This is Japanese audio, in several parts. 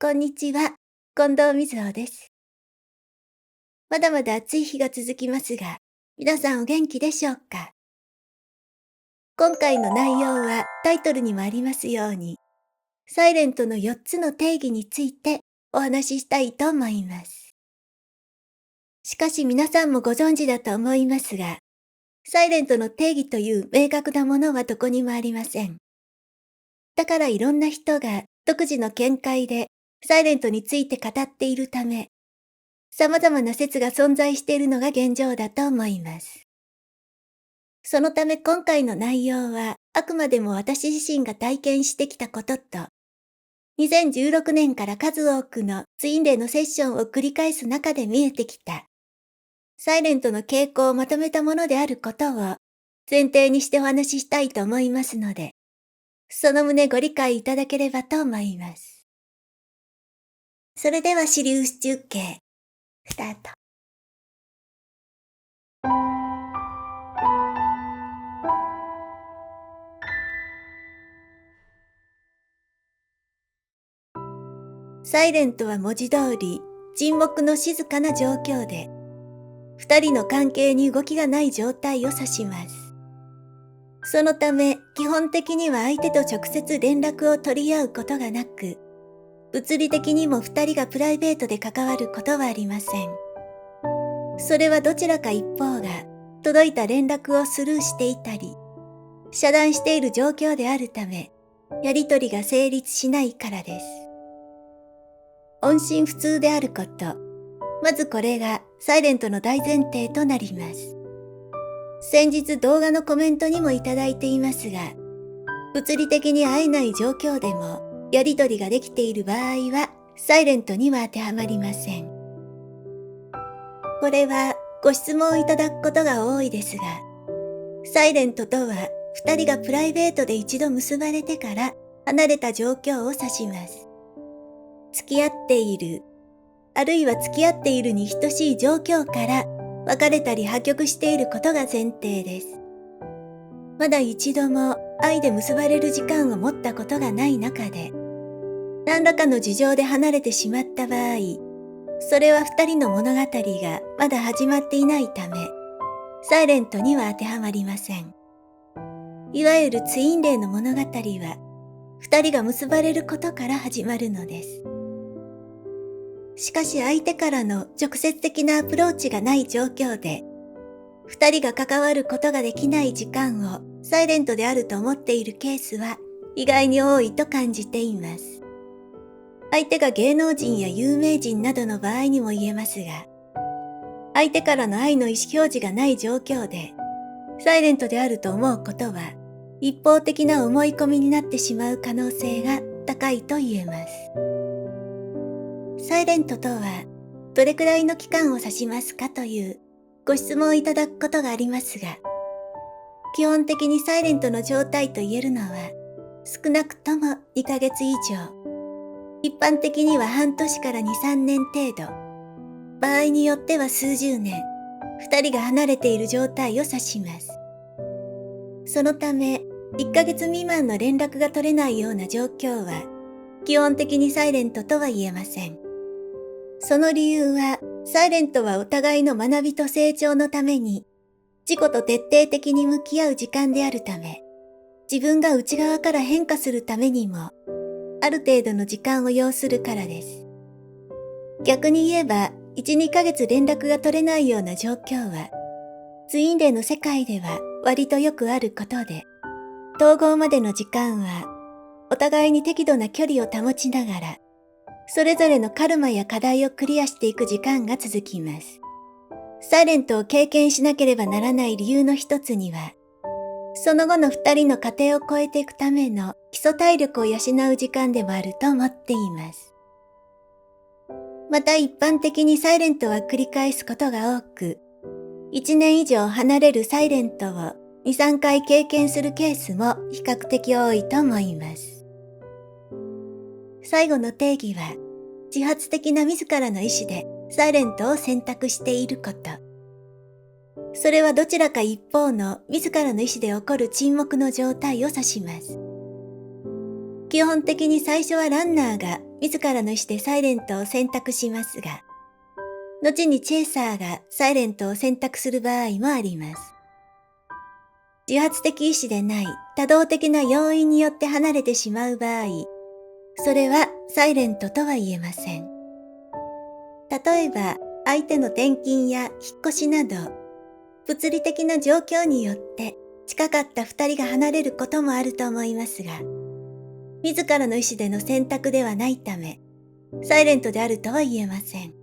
こんにちは、近藤瑞穂です。まだまだ暑い日が続きますが、皆さんお元気でしょうか？今回の内容はタイトルにもありますように、サイレントの4つの定義についてお話ししたいと思います。しかし皆さんもご存知だと思いますが、サイレントの定義という明確なものはどこにもありません。だからいろんな人が独自の見解でサイレントについて語っているため、様々な説が存在しているのが現状だと思います。そのため今回の内容はあくまでも私自身が体験してきたことと、2016年から数多くのツインレイのセッションを繰り返す中で見えてきた、サイレントの傾向をまとめたものであることを前提にしてお話ししたいと思いますので、その旨ご理解いただければと思います。それではシリウス中継、スタート。サイレントは文字通り沈黙の静かな状況で、二人の関係に動きがない状態を指します。そのため、基本的には相手と直接連絡を取り合うことがなく、物理的にも二人がプライベートで関わることはありません。それはどちらか一方が届いた連絡をスルーしていたり、遮断している状況であるため、やりとりが成立しないからです。音信不通であること。まずこれがサイレントの大前提となります。先日動画のコメントにもいただいていますが、物理的に会えない状況でもやりとりができている場合はサイレントには当てはまりません。これはご質問いただくことが多いですが、サイレントとは二人がプライベートで一度結ばれてから離れた状況を指します。付き合っている、あるいは付き合っているに等しい状況から別れたり破局していることが前提です。まだ一度も愛で結ばれる時間を持ったことがない中で、何らかの事情で離れてしまった場合、それは二人の物語がまだ始まっていないため、サイレントには当てはまりません。いわゆるツインレイの物語は、二人が結ばれることから始まるのです。しかし相手からの直接的なアプローチがない状況で、二人が関わることができない時間をサイレントであると思っているケースは意外に多いと感じています。相手が芸能人や有名人などの場合にも言えますが、相手からの愛の意思表示がない状況で、サイレントであると思うことは一方的な思い込みになってしまう可能性が高いと言えます。サイレントとはどれくらいの期間を指しますかというご質問いただくことがありますが、基本的にサイレントの状態と言えるのは少なくとも2ヶ月以上、一般的には半年から2、3年程度、場合によっては数十年、2人が離れている状態を指します。そのため、1ヶ月未満の連絡が取れないような状況は、基本的にサイレントとは言えません。その理由は、サイレントはお互いの学びと成長のために、自己と徹底的に向き合う時間であるため、自分が内側から変化するためにも、ある程度の時間を要するからです。逆に言えば、1、2ヶ月連絡が取れないような状況は、ツインレイの世界では割とよくあることで、統合までの時間は、お互いに適度な距離を保ちながら、それぞれのカルマや課題をクリアしていく時間が続きます。サイレントを経験しなければならない理由の一つには、その後の二人の過程を超えていくための基礎体力を養う時間でもあると思っています。また一般的にサイレントは繰り返すことが多く、1年以上離れるサイレントを2、3回経験するケースも比較的多いと思います。最後の定義は、自発的な自らの意思でサイレントを選択していること。それはどちらか一方の自らの意思で起こる沈黙の状態を指します。基本的に最初はランナーが自らの意思でサイレントを選択しますが、後にチェイサーがサイレントを選択する場合もあります。自発的意志でない多動的な要因によって離れてしまう場合、それはサイレントとは言えません。例えば、相手の転勤や引っ越しなど、物理的な状況によって近かった二人が離れることもあると思いますが、自らの意思での選択ではないため、サイレントであるとは言えません。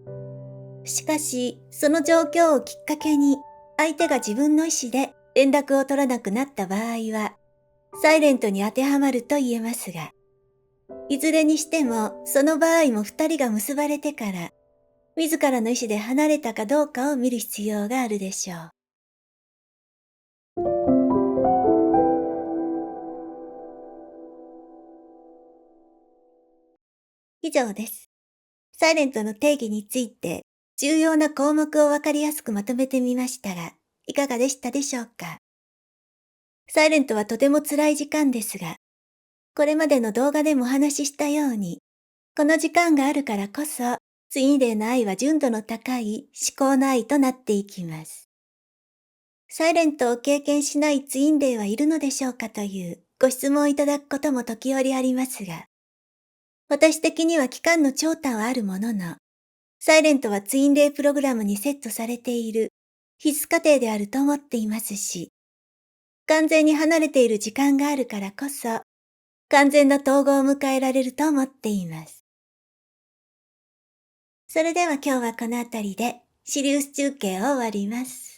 しかし、その状況をきっかけに、相手が自分の意思で連絡を取らなくなった場合は、サイレントに当てはまると言えますが、いずれにしてもその場合も二人が結ばれてから、自らの意思で離れたかどうかを見る必要があるでしょう。以上です。サイレントの定義について重要な項目をわかりやすくまとめてみましたが、いかがでしたでしょうか。サイレントはとても辛い時間ですが、これまでの動画でもお話ししたように、この時間があるからこそ、ツインレイの愛は純度の高い思考の愛となっていきます。サイレントを経験しないツインレイはいるのでしょうかというご質問をいただくことも時折ありますが、私的には期間の長短はあるものの、サイレントはツインレイプログラムにセットされている必須過程であると思っていますし、完全に離れている時間があるからこそ、完全な統合を迎えられると思っています。それでは今日はこの辺りでシリウス中継を終わります。